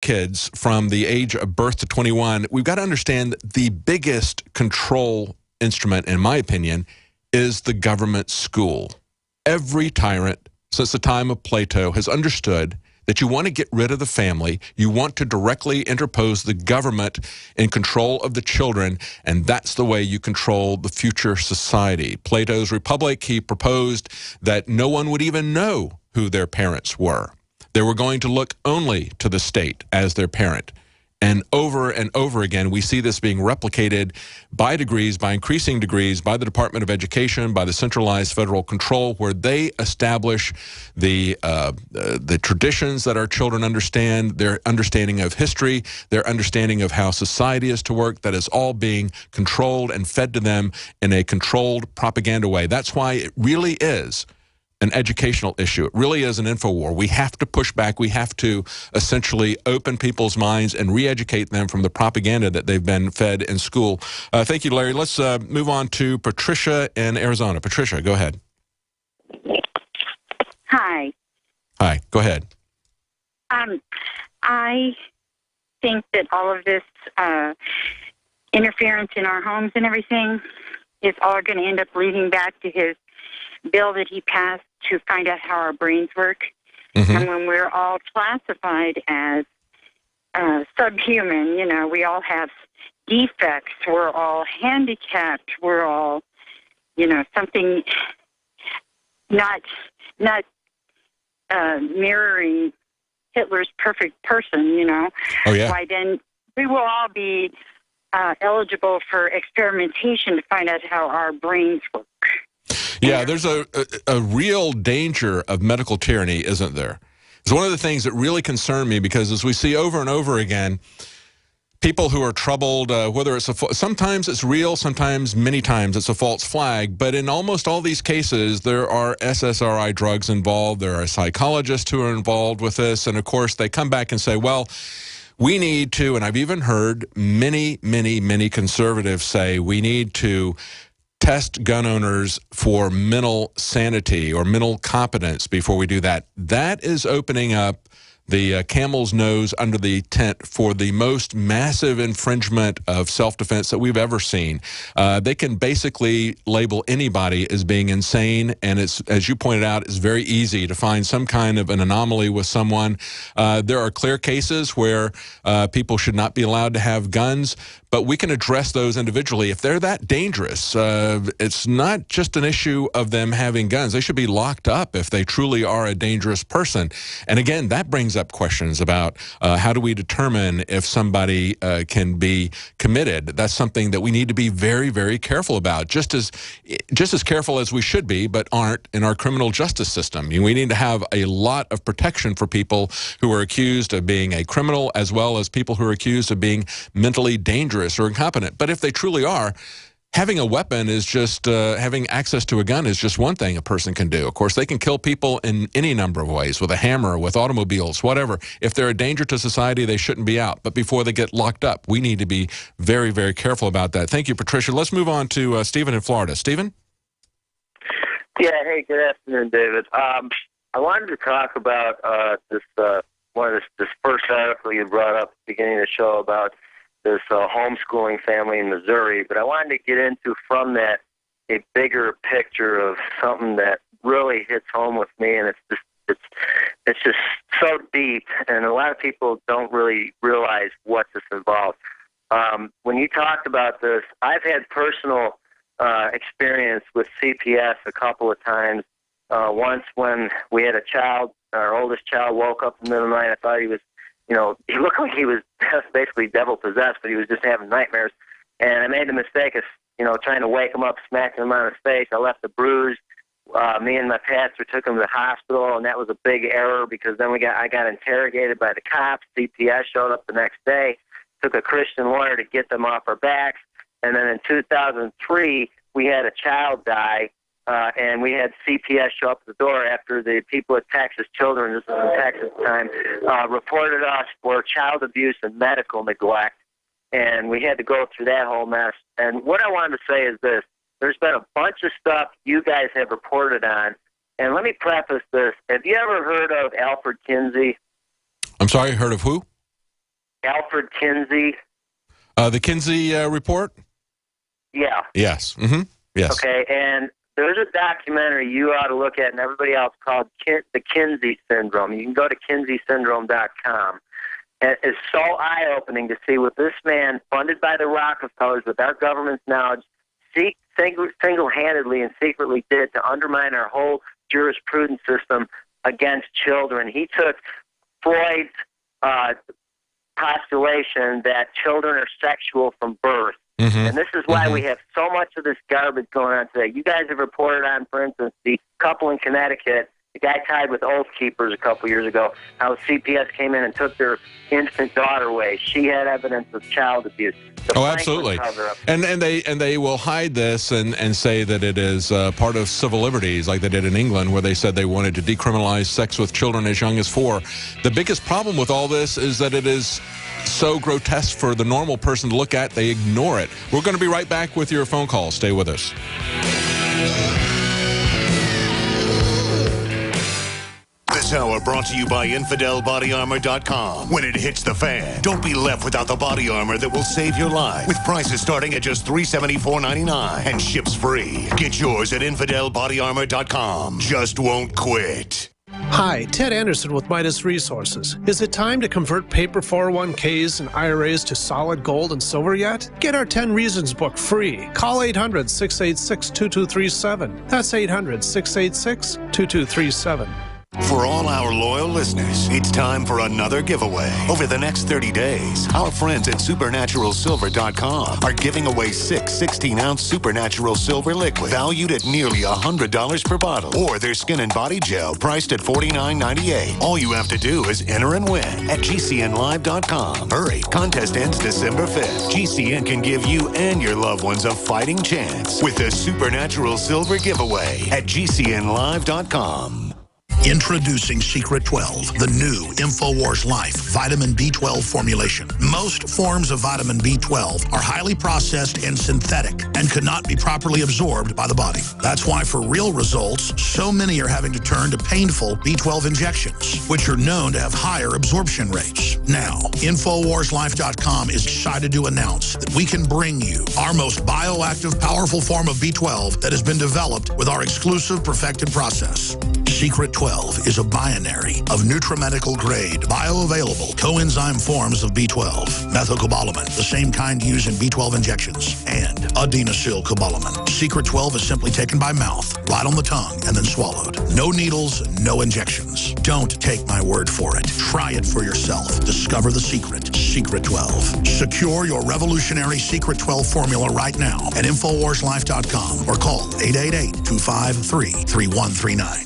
kids from the age of birth to 21, we've got to understand that the biggest control instrument, in my opinion, is the government school. Every tyrant since the time of Plato has understood that you want to get rid of the family, you want to directly interpose the government in control of the children, and that's the way you control the future society. Plato's Republic, he proposed that no one would even know who their parents were. They were going to look only to the state as their parent. And over again, we see this being replicated by degrees, by increasing degrees, by the Department of Education, by the centralized federal control, where they establish the traditions that our children understand, their understanding of history, their understanding of how society is to work. That is all being controlled and fed to them in a controlled propaganda way. That's why it really is an educational issue. It really is an info war. We have to push back. We have to essentially open people's minds and re-educate them from the propaganda that they've been fed in school. Thank you, Larry. Let's move on to Patricia in Arizona. Patricia, go ahead. Hi. Hi, go ahead. I think that all of this interference in our homes and everything is all going to end up leading back to his bill that he passed to find out how our brains work. Mm-hmm. And when we're all classified as subhuman, we all have defects, we're all handicapped, we're all, something not mirroring Hitler's perfect person, Oh, yeah. Why then we will all be eligible for experimentation to find out how our brains work. Yeah, there's a real danger of medical tyranny, isn't there? It's one of the things that really concern me, because as we see over and over again, people who are troubled, whether it's sometimes it's real, sometimes many times it's a false flag, but in almost all these cases, there are SSRI drugs involved, there are psychologists who are involved with this, and of course they come back and say, well, we need to, and I've even heard many conservatives say, we need to test gun owners for mental sanity or mental competence before we do that. That is opening up the camel's nose under the tent for the most massive infringement of self-defense that we've ever seen. They can basically label anybody as being insane, and it's, as you pointed out, it's very easy to find some kind of an anomaly with someone. There are clear cases where people should not be allowed to have guns, but we can address those individually. If they're that dangerous, it's not just an issue of them having guns. They should be locked up if they truly are a dangerous person. And again, that brings up questions about how do we determine if somebody can be committed. That's something that we need to be very careful about, just as careful as we should be, but aren't in our criminal justice system. We need to have a lot of protection for people who are accused of being a criminal, as well as people who are accused of being mentally dangerous or incompetent. But if they truly are, having a weapon is just, having access to a gun is just one thing a person can do. Of course, they can kill people in any number of ways, with a hammer, with automobiles, whatever. If they're a danger to society, they shouldn't be out. But before they get locked up, we need to be very careful about that. Thank you, Patricia. Let's move on to Stephen in Florida. Stephen? Yeah, hey, good afternoon, David. I wanted to talk about this first article you brought up at the beginning of the show about this homeschooling family in Missouri, but I wanted to get into from that a bigger picture of something that really hits home with me, and it's just so deep, and a lot of people don't really realize what this involves. When you talked about this, I've had personal experience with CPS a couple of times. Once when we had a child, our oldest child woke up in the middle of the night. I thought he was, he looked like he was basically devil-possessed, but he was just having nightmares. And I made the mistake of, trying to wake him up, smacking him on his face. I left a bruise. Me and my pastor took him to the hospital, and that was a big error because then I got interrogated by the cops. CPS showed up the next day, took a Christian lawyer to get them off our backs. And then in 2003, we had a child die. And we had CPS show up at the door after the people at Texas Children, this was in Texas at the time, reported us for child abuse and medical neglect. And we had to go through that whole mess. And what I wanted to say is this. There's been a bunch of stuff you guys have reported on. And let me preface this. Have you ever heard of Alfred Kinsey? I'm sorry, heard of who? Alfred Kinsey. The Kinsey report? Yeah. Yes. Mm-hmm. Yes. Okay, and there's a documentary you ought to look at, and everybody else, called The Kinsey Syndrome. You can go to kinseysyndrome.com. And it's so eye-opening to see what this man, funded by the Rockefellers with our government's knowledge, single-handedly and secretly did to undermine our whole jurisprudence system against children. He took Freud's postulation that children are sexual from birth. Mm-hmm. And this is why we have so much of this garbage going on today. You guys have reported on, for instance, the couple in Connecticut, the guy tied with Oath Keepers a couple years ago, how CPS came in and took their infant daughter away. She had evidence of child abuse. Absolutely. And they will hide this and say that it is part of civil liberties, like they did in England, where they said they wanted to decriminalize sex with children as young as 4. The biggest problem with all this is that it is so grotesque for the normal person to look at. They ignore it. We're going to be right back with your phone call. Stay with us. This hour brought to you by InfidelBodyArmor.com. When it hits the fan, don't be left without the body armor that will save your life. With prices starting at just $374.99 and ships free. Get yours at InfidelBodyArmor.com. Just won't quit. Hi, Ted Anderson with Midas Resources. Is it time to convert paper 401ks and IRAs to solid gold and silver yet? Get our 10 Reasons book free. Call 800-686-2237. That's 800-686-2237. For all our loyal listeners, it's time for another giveaway. Over the next 30 days, our friends at SupernaturalSilver.com are giving away 6 16-ounce Supernatural Silver liquid valued at nearly $100 per bottle, or their skin and body gel priced at $49.98. All you have to do is enter and win at GCNlive.com. Hurry, contest ends December 5th. GCN can give you and your loved ones a fighting chance with the Supernatural Silver giveaway at GCNlive.com. Introducing Secret 12, the new InfoWars Life vitamin B12 formulation. Most forms of vitamin B12 are highly processed and synthetic and could not be properly absorbed by the body. That's why for real results, so many are having to turn to painful B12 injections, which are known to have higher absorption rates. Now, InfoWarsLife.com is excited to announce that we can bring you our most bioactive, powerful form of B12 that has been developed with our exclusive perfected process. Secret 12 is a binary of nutramedical grade, bioavailable coenzyme forms of B12, methylcobalamin, the same kind used in B12 injections, and adenosylcobalamin. Secret 12 is simply taken by mouth, right on the tongue, and then swallowed. No needles, no injections. Don't take my word for it. Try it for yourself. Discover the secret. Secret 12. Secure your revolutionary Secret 12 formula right now at InfoWarsLife.com or call 888-253-3139.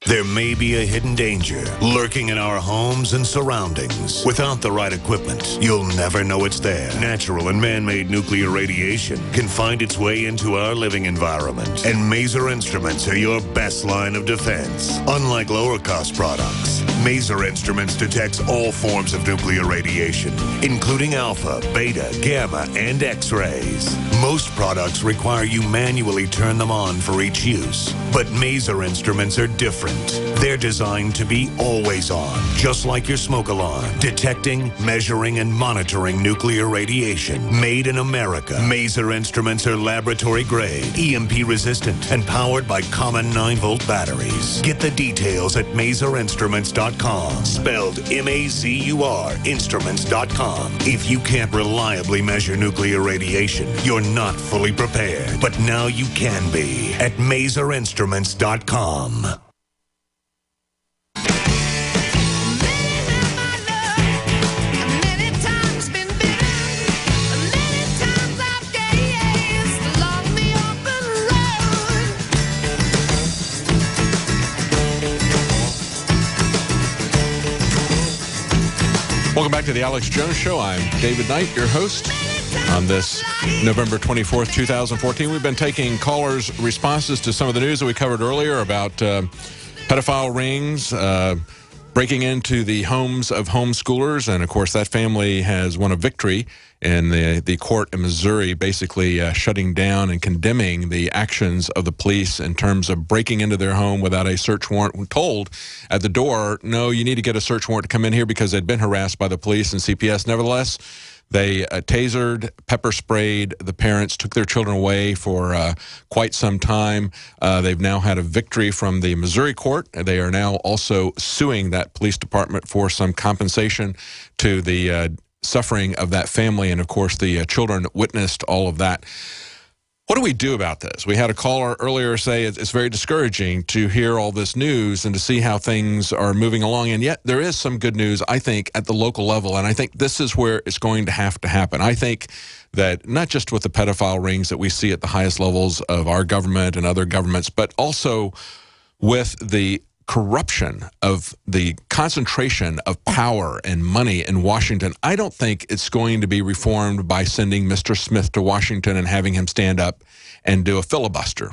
There may be a hidden danger lurking in our homes and surroundings. Without the right equipment, you'll never know it's there. Natural and man-made nuclear radiation can find its way into our living environment, and Maser Instruments are your best line of defense. Unlike lower-cost products, Maser Instruments detects all forms of nuclear radiation, including alpha, beta, gamma, and X-rays. Most products require you manually turn them on for each use, but Maser Instruments are different. They're designed to be always on, just like your smoke alarm, detecting, measuring, and monitoring nuclear radiation. Made in America, Maser Instruments are laboratory grade, EMP resistant, and powered by common 9-volt batteries. Get the details at MaserInstruments.com, spelled M-A-Z-U-R, instruments.com. If you can't reliably measure nuclear radiation, you're not fully prepared. But now you can be at MaserInstruments.com. Welcome back to the Alex Jones Show. I'm David Knight, your host, on this November 24th, 2014. We've been taking callers' responses to some of the news that we covered earlier about pedophile rings, breaking into the homes of homeschoolers. And, of course, that family has won a victory in the court in Missouri, basically shutting down and condemning the actions of the police in terms of breaking into their home without a search warrant. When told at the door, no, you need to get a search warrant to come in here because they'd been harassed by the police and CPS. Nevertheless, they tasered, pepper sprayed the parents, took their children away for quite some time. They've now had a victory from the Missouri court. They are now also suing that police department for some compensation to the suffering of that family. And, of course, the children witnessed all of that. What do we do about this? We had a caller earlier say it's very discouraging to hear all this news and to see how things are moving along. And yet there is some good news, I think, at the local level. And I think this is where it's going to have to happen. I think that not just with the pedophile rings that we see at the highest levels of our government and other governments, but also with the corruption of the concentration of power and money in Washington. I don't think it's going to be reformed by sending Mr. Smith to Washington and having him stand up and do a filibuster.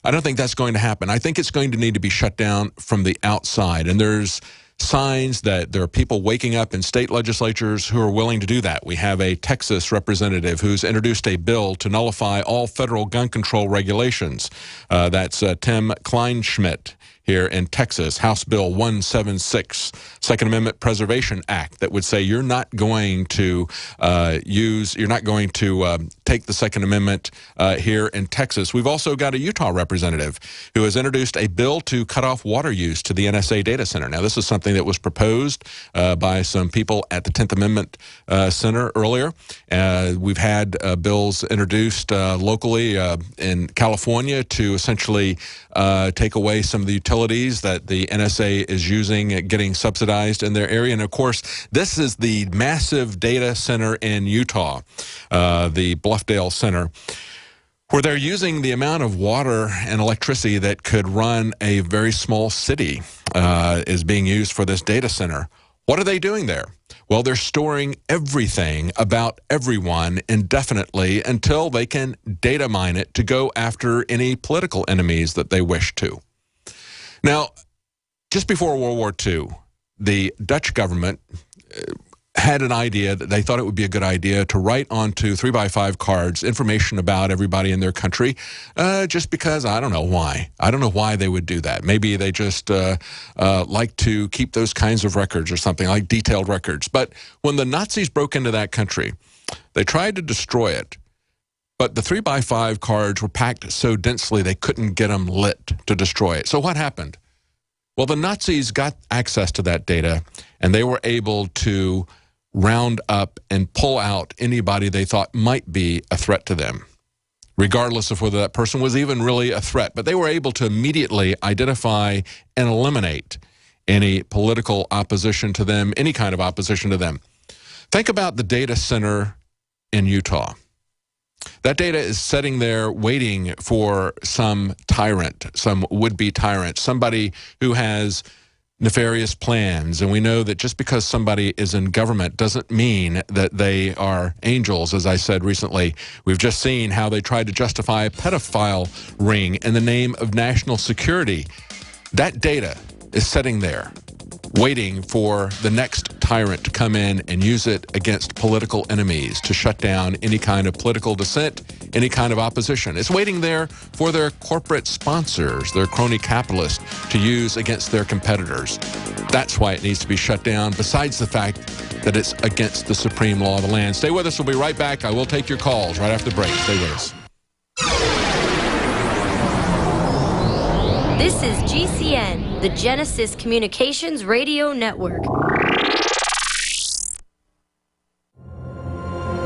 I don't think that's going to happen. I think it's going to need to be shut down from the outside. And there's signs that there are people waking up in state legislatures who are willing to do that. We have a Texas representative who's introduced a bill to nullify all federal gun control regulations. That's Tim Kleinschmidt here in Texas, House Bill 176, Second Amendment Preservation Act, that would say you're not going to take the Second Amendment here in Texas. We've also got a Utah representative who has introduced a bill to cut off water use to the NSA data center. Now, this is something that was proposed by some people at the 10th Amendment Center earlier. We've had bills introduced locally in California to essentially take away some of the utilities that the NSA is using, getting subsidized in their area. And, of course, this is the massive data center in Utah, the Bluffdale Center, where they're using the amount of water and electricity that could run a very small city is being used for this data center. What are they doing there? Well, they're storing everything about everyone indefinitely until they can data mine it to go after any political enemies that they wish to. Now, just before World War II, the Dutch government had an idea that they thought it would be a good idea to write onto 3x5 cards information about everybody in their country, just because I don't know why. I don't know why they would do that. Maybe they just like to keep those kinds of records or something, like detailed records. But when the Nazis broke into that country, they tried to destroy it. But the 3x5 cards were packed so densely they couldn't get them lit to destroy it. So what happened? Well, the Nazis got access to that data, and they were able to round up and pull out anybody they thought might be a threat to them, regardless of whether that person was even really a threat. But they were able to immediately identify and eliminate any political opposition to them, any kind of opposition to them. Think about the data center in Utah. That data is sitting there waiting for some tyrant, some would-be tyrant, somebody who has nefarious plans. And we know that just because somebody is in government doesn't mean that they are angels, as I said recently. We've just seen how they tried to justify a pedophile ring in the name of national security. That data is sitting there waiting for the next tyrant to come in and use it against political enemies to shut down any kind of political dissent, any kind of opposition. It's waiting there for their corporate sponsors, their crony capitalists, to use against their competitors. That's why it needs to be shut down, besides the fact that it's against the supreme law of the land. Stay with us. We'll be right back. I will take your calls right after the break. Stay with us. This is GCN, the Genesis Communications Radio Network.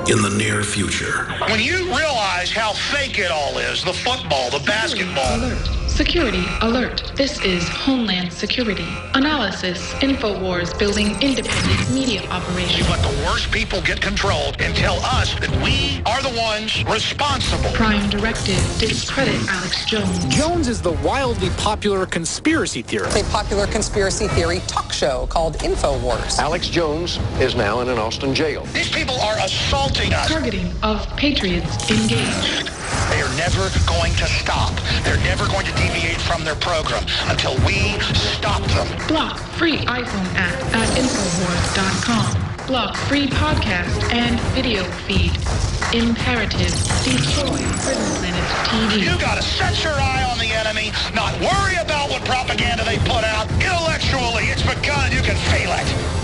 In the near future. When you realize how fake it all is, the football, the basketball. Alert. Security alert. This is Homeland Security. Analysis. InfoWars building independent media operations. We let the worst people get control and tell us that we are the ones responsible. Prime Directive. Discredit Alex Jones. Jones is the wildly popular conspiracy theorist. It's a popular conspiracy theory talk show called InfoWars. Alex Jones is now in an Austin jail. These people are assaulting us. Targeting of patriots engaged. They are never going to stop. They're never going to deviate from their program until we stop them. Block free iPhone app at Infowars.com. Block free podcast and video feed. Imperative. Destroy Prison Planet TV. You gotta set your eye on the enemy, not worry about what propaganda they put out. Intellectually, it's begun. You can feel it.